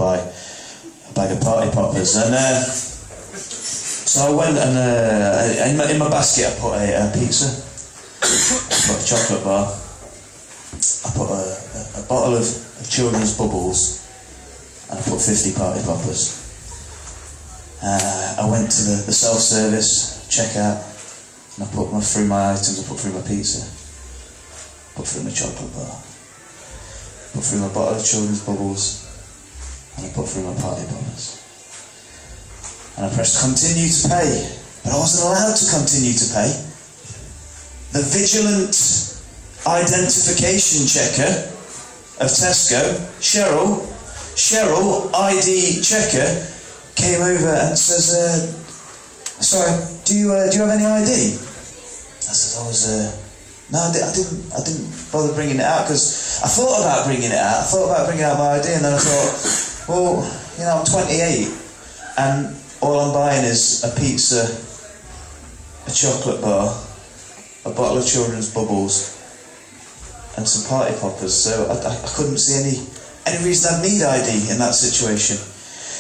buy a bag of party poppers. And so I went and in my basket I put a pizza, I put a chocolate bar, I put a bottle of children's bubbles, and I put 50 party poppers. I went to the self-service checkout, and I put through my items. I put through my pizza, put through my chocolate bar, put through my bottle of children's bubbles, and I put through my party poppers. And I pressed continue to pay, but I wasn't allowed to continue to pay. The vigilant identification checker of Tesco, Cheryl, ID checker, came over and says, sorry, do you have any ID? I said, no, I didn't bother bringing it out, because I thought about bringing it out. I thought about bringing out my ID, and then I thought, well, I'm 28, and all I'm buying is a pizza, a chocolate bar, a bottle of children's bubbles, and some party poppers. So I couldn't see any reason I'd need ID in that situation.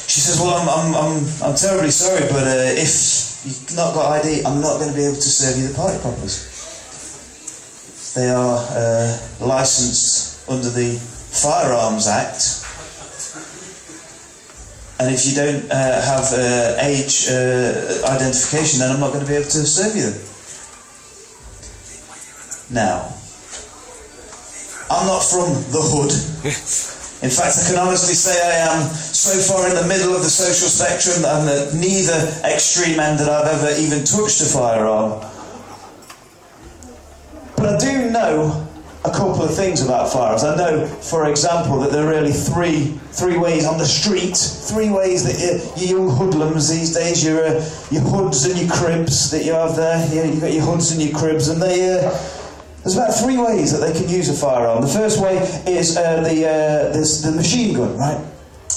She says, well, I'm terribly sorry, but if you've not got ID, I'm not going to be able to serve you the party poppers. They are licensed under the Firearms Act, and if you don't have age identification, then I'm not going to be able to serve you them. Now, I'm not from the hood. In fact, I can honestly say I am so far in the middle of the social spectrum that I'm at neither extreme end that I've ever even touched a firearm. But I do know a couple of things about firearms. I know, for example, that there are really three ways on the street, 3 ways that you young hoodlums these days, your hoods and your cribs that you have there. You've got your hoods and your cribs, and there's about 3 ways that they can use a firearm. The first way is the machine gun, right?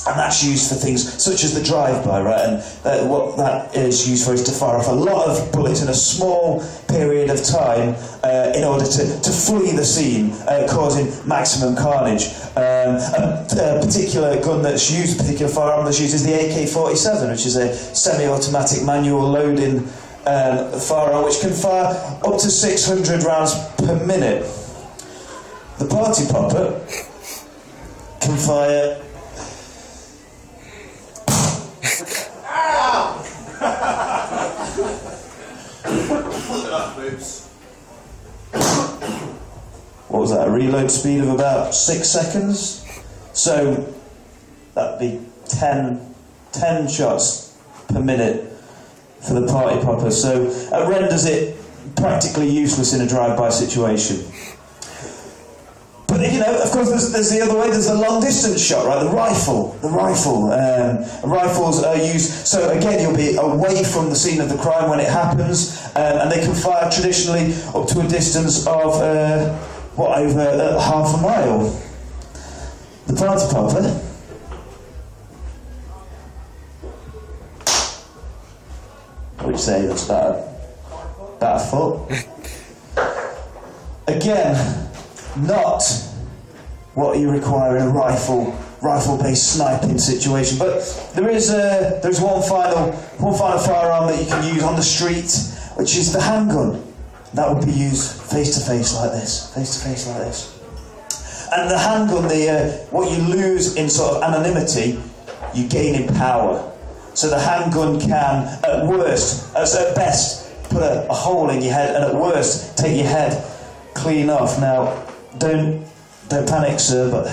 And that's used for things such as the drive-by, right? And what that is used for is to fire off a lot of bullets in a small period of time in order to flee the scene, causing maximum carnage. A particular gun that's used, a particular firearm that's used is the AK-47, which is a semi-automatic manual loading firearm which can fire up to 600 rounds per minute. The party popper can fire what was that, a reload speed of about 6 seconds? So that'd be 10 shots per minute for the party popper, so it renders it practically useless in a drive-by situation. But of course, there's the other way. There's the long-distance shot, right? The rifle. Rifles are used. So again, you'll be away from the scene of the crime when it happens, and they can fire traditionally up to a distance of over half a mile. The party popper. What would you say? That's about a foot. Again, not what you require in a rifle-based sniping situation, but there's one final firearm that you can use on the street, which is the handgun. That would be used face to face like this, And the handgun, what you lose in sort of anonymity, you gain in power. So the handgun can, at best, put a hole in your head, and at worst, take your head clean off. Now, don't panic, sir, but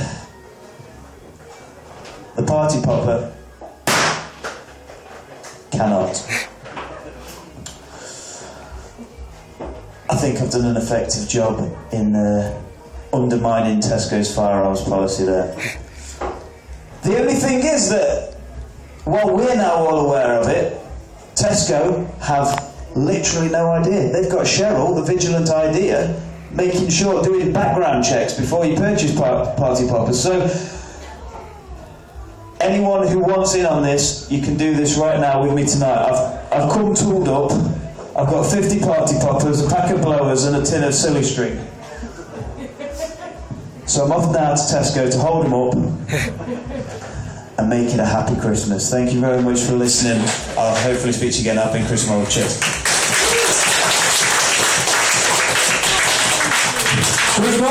the party popper cannot. I think I've done an effective job in undermining Tesco's firearms policy there. The only thing is that, while we're now all aware of it, Tesco have literally no idea. They've got Cheryl, the vigilant idea, making sure, doing background checks before you purchase party poppers. So, anyone who wants in on this, you can do this right now with me tonight. I've come tooled up. I've got 50 party poppers, a pack of blowers, and a tin of silly string. So I'm off now to Tesco to hold them up and make it a happy Christmas. Thank you very much for listening. I'll hopefully speak to you again up in Chris Mould. Cheers.